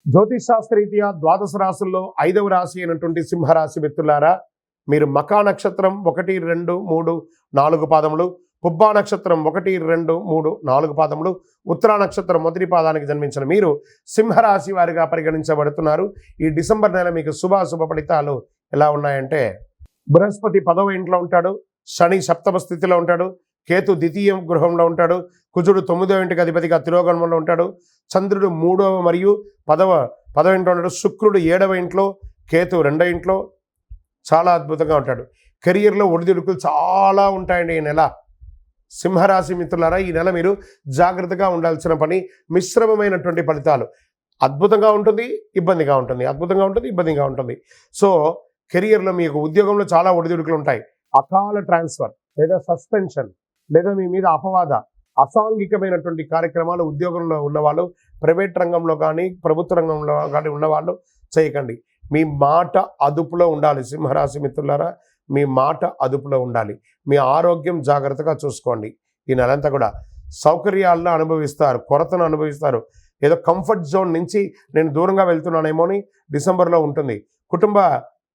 జ్యోతిష్ శాస్త్రరీత్యా ద్వాదశ రాశుల్లో 5వ రాశి అయినటువంటి సింహరాశి మిత్రులారా, మీరు మకా నక్షత్రం 1, 2, 3, 4 పాదములు, పుబ్బా నక్షత్రం 1, 2, 3, 4 పాదములు, ఉత్తరా నక్షత్రం మొదటి పాదానికి జన్మించిన మీరు సింహరాశి వారిగా పరిగణించబడుతున్నారు. ఈ డిసెంబర్ నెల మీకు శుభాశుభ ఫలితాలు ఎలా ఉన్నాయంటే, బృహస్పతి 10వ ఇంట్లో ఉంటాడు, శని సప్తమ స్థితిలో ఉంటాడు, కేతు ద్వితీయ గృహంలో ఉంటాడు, కుజుడు 9వ ఇంటికి అధిపతిగా తిరోగమనంలో ఉంటాడు, చంద్రుడు 3వ మరియు 10వ ఇంట్లో ఉంటాడు, శుక్రుడు 7వ ఇంట్లో, కేతు 2వ ఇంట్లో. చాలా అద్భుతంగా ఉంటాడు. కెరియర్లో ఒడిదుడుకులు చాలా ఉంటాయండి ఈ నెల. సింహరాశి మిత్రులారా, ఈ నెల మీరు జాగ్రత్తగా ఉండాల్సిన పని. మిశ్రమమైనటువంటి ఫలితాలు. అద్భుతంగా ఉంటుంది, ఇబ్బందిగా ఉంటుంది, అద్భుతంగా ఉంటుంది, ఇబ్బందిగా ఉంటుంది. సో కెరియర్లో మీకు ఉద్యోగంలో చాలా ఒడిదుడుకులు ఉంటాయి. అకాల ట్రాన్స్ఫర్ లేదా సస్పెన్షన్ లేదా మీ మీద అపవాద అసాంఘికమైనటువంటి కార్యక్రమాలు ఉద్యోగంలో ఉన్నవాళ్ళు, ప్రైవేట్ రంగంలో కానీ ప్రభుత్వ రంగంలో కానీ ఉన్నవాళ్ళు చేయకండి. మీ మాట అదుపులో ఉండాలి సింహరాశి మిత్రులారా. మీ మాట అదుపులో ఉండాలి. మీ ఆరోగ్యం జాగ్రత్తగా చూసుకోండి. ఈ నెలంతా కూడా సౌకర్యాలను అనుభవిస్తారు, కొరతను అనుభవిస్తారు. ఏదో కంఫర్ట్ జోన్ నుంచి నేను దూరంగా వెళ్తున్నానేమో అని డిసెంబర్లో ఉంటుంది. కుటుంబ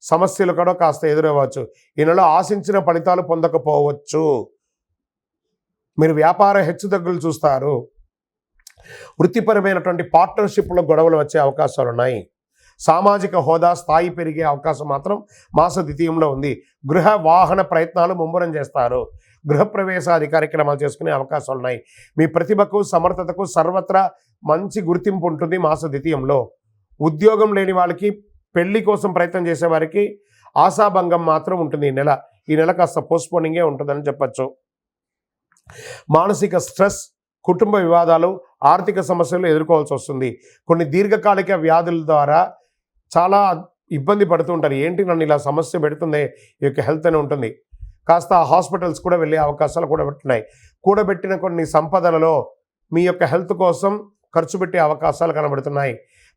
సమస్యలు కూడా కాస్త ఎదురవ్వచ్చు. ఈ నెల ఆశించిన ఫలితాలు పొందకపోవచ్చు. మీరు వ్యాపార హెచ్చుతగ్గులు చూస్తారు. వృత్తిపరమైనటువంటి పార్ట్నర్షిప్లో గొడవలు వచ్చే అవకాశాలు ఉన్నాయి. సామాజిక హోదా స్థాయి పెరిగే అవకాశం మాత్రం మాస ద్వితీయంలో ఉంది. గృహ వాహన ప్రయత్నాలు ముమ్మరం చేస్తారు. గృహప్రవేశాది కార్యక్రమాలు చేసుకునే అవకాశాలు ఉన్నాయి. మీ ప్రతిభకు సమర్థతకు సర్వత్రా మంచి గుర్తింపు ఉంటుంది మాస ద్వితీయంలో. ఉద్యోగం లేని వాళ్ళకి, పెళ్లి కోసం ప్రయత్నం చేసేవారికి ఆశాభంగం మాత్రం ఉంటుంది ఈ నెల కాస్త పోస్ట్పోనింగే ఉంటుందని చెప్పచ్చు. మానసిక స్ట్రెస్, కుటుంబ వివాదాలు, ఆర్థిక సమస్యలు ఎదుర్కోవాల్సి వస్తుంది. కొన్ని దీర్ఘకాలిక వ్యాధుల ద్వారా చాలా ఇబ్బంది పడుతూ ఉంటారు. ఏంటి నన్ను ఇలా సమస్య పెడుతుంది, ఈ యొక్క హెల్త్ అని ఉంటుంది. కాస్త హాస్పిటల్స్ కూడా వెళ్ళే అవకాశాలు కూడా ఉంటున్నాయి. కూడబెట్టిన కొన్ని సంపదలలో మీ యొక్క హెల్త్ కోసం ఖర్చు పెట్టే అవకాశాలు కనబడుతున్నాయి.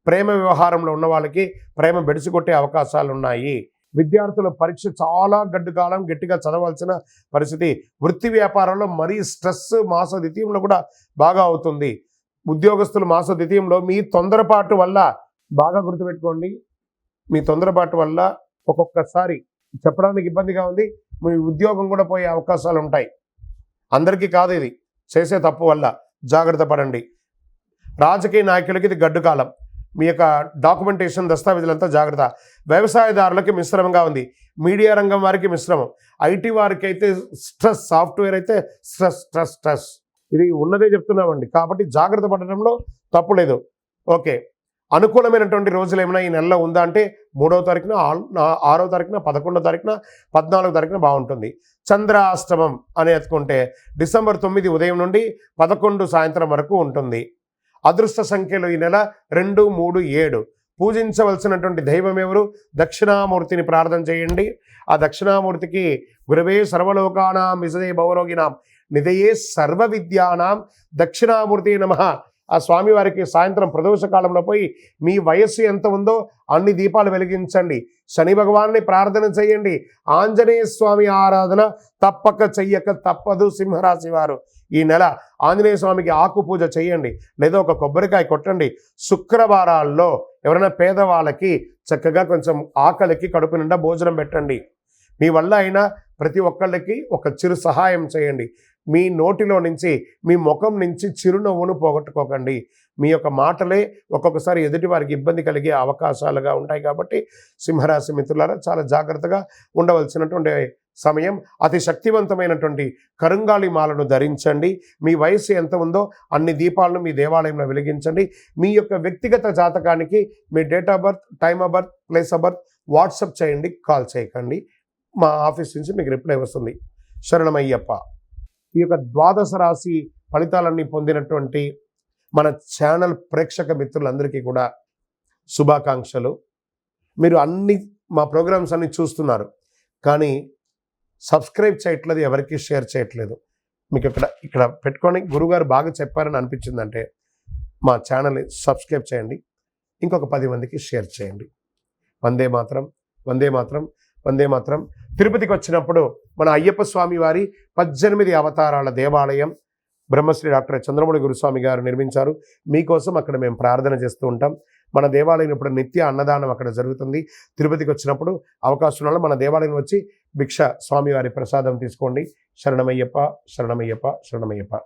ప్రేమ వ్యవహారంలో ఉన్న వాళ్ళకి ప్రేమ బెడిసికొట్టే అవకాశాలు ఉన్నాయి. విద్యార్థుల పరీక్ష చాలా గడ్డుకాలం గట్టిగా చదవాల్సిన పరిస్థితి. వృత్తి వ్యాపారంలో మరీ స్ట్రెస్ మాస ద్వితీయంలో కూడా బాగా అవుతుంది. ఉద్యోగస్తులు మాస ద్వితీయంలో మీ తొందరపాటు వల్ల, బాగా గుర్తుపెట్టుకోండి, మీ తొందరపాటు వల్ల ఒక్కొక్కసారి చెప్పడానికి ఇబ్బందిగా ఉంది, మీ ఉద్యోగం కూడా పోయే అవకాశాలు ఉంటాయి. అందరికీ కాదు, ఇది చేసే తప్పు వల్ల జాగ్రత్త పడండి. రాజకీయ నాయకులకి ఇది గడ్డు కాలం. మీ యొక్క డాక్యుమెంటేషన్ దస్తావేజులంతా జాగ్రత్త. వ్యవసాయదారులకి మిశ్రమంగా ఉంది. మీడియా రంగం వారికి మిశ్రమం. ఐటీ వారికి అయితే స్ట్రెస్, సాఫ్ట్వేర్ అయితే స్ట్రెస్ స్ట్రెస్ స్ట్రెస్. ఇది ఉన్నదే చెప్తున్నామండి. కాబట్టి జాగ్రత్త పడడంలో తప్పు లేదు. ఓకే, అనుకూలమైనటువంటి రోజులు ఏమైనా ఈ నెలలో ఉందా అంటే 3వ తారీఖున, 6వ తారీఖున, 11వ తారీఖున, 14వ తారీఖున బాగుంటుంది. చంద్రాష్టమం అని ఎత్తుకుంటే డిసెంబర్ 9 ఉదయం నుండి 11 సాయంత్రం వరకు ఉంటుంది. అదృష్ట సంఖ్యలు ఈ నెల 2, 3, 7. పూజించవలసినటువంటి దైవం ఎవరు? దక్షిణామూర్తిని ప్రార్థన చేయండి. ఆ దక్షిణామూర్తికి గురవే సర్వలోకానాం విజయే భవరోగినాం నిధయే సర్వ విద్యానాం దక్షిణామూర్తి నమః. ఆ స్వామివారికి సాయంత్రం ప్రదోష కాలంలో పోయి మీ వయస్సు ఎంత ఉందో అన్ని దీపాలు వెలిగించండి. శని భగవాన్ని ప్రార్థన చేయండి. ఆంజనేయ స్వామి ఆరాధన తప్పక చెయ్యక తప్పదు సింహరాశి వారు. ఈ నెల ఆంజనేయ స్వామికి ఆకు పూజ చేయండి, లేదా ఒక కొబ్బరికాయ కొట్టండి. శుక్రవారాల్లో ఎవరైనా పేదవాళ్ళకి చక్కగా కొంచెం ఆకలికి కడుపు నిండా భోజనం పెట్టండి. మీ వల్ల అయినా ప్రతి ఒక్కళ్ళకి ఒక చిరు సహాయం చేయండి. మీ నోటిలో నుంచి, మీ ముఖం నుంచి చిరునవ్వును పోగొట్టుకోకండి. మీ యొక్క మాటలే ఒక్కొక్కసారి ఎదుటి వారికి ఇబ్బంది కలిగే అవకాశాలుగా ఉంటాయి. కాబట్టి సింహరాశి మిత్రులారా, చాలా జాగ్రత్తగా ఉండవలసినటువంటి సమయం. అతి శక్తివంతమైనటువంటి కరుంగాళి మాలను ధరించండి. మీ వయస్సు ఎంత ఉందో అన్ని దీపాలను మీ దేవాలయంలో వెలిగించండి. మీ యొక్క వ్యక్తిగత జాతకానికి మీ date of birth, time of birth, place of birth WhatsApp చేయండి, కాల్ చేయకండి. మా ఆఫీస్ నుంచి మీకు రిప్లై వస్తుంది. శరణమయ్యప్ప. ఈ యొక్క ద్వాదశ రాశి ఫలితాలన్నీ పొందినటువంటి మన ఛానల్ ప్రేక్షక మిత్రులందరికీ కూడా శుభాకాంక్షలు. మీరు మా ప్రోగ్రామ్స్ అన్నీ చూస్తున్నారు, కానీ సబ్స్క్రైబ్ చేయట్లేదు, ఎవరికి షేర్ చేయట్లేదు. మీకు ఇక్కడ పెట్టుకొని గురుగారు బాగా చెప్పారని అనిపించిందంటే మా ఛానల్ని సబ్స్క్రైబ్ చేయండి, ఇంకొక 10 మందికి షేర్ చేయండి. వందే మాత్రం, వందే మాత్రం, వందే మాత్రం. తిరుపతికి వచ్చినప్పుడు మన అయ్యప్ప స్వామి వారి 18 అవతారాల దేవాలయం బ్రహ్మశ్రీ డాక్టర్ చంద్రమౌళి గురుస్వామి గారు నిర్మించారు. మీకోసం అక్కడ మేము ప్రార్థన చేస్తూ ఉంటాం. మన దేవాలయం ఇప్పుడు నిత్య అన్నదానం అక్కడ జరుగుతుంది. తిరుపతికి వచ్చినప్పుడు అవకాశం ఉన్న మన దేవాలయం వచ్చి భిక్ష స్వామివారి ప్రసాదం తీసుకోండి. శరణమయ్యప్ప, శరణమయ్యప్ప, శరణమయ్యప్ప.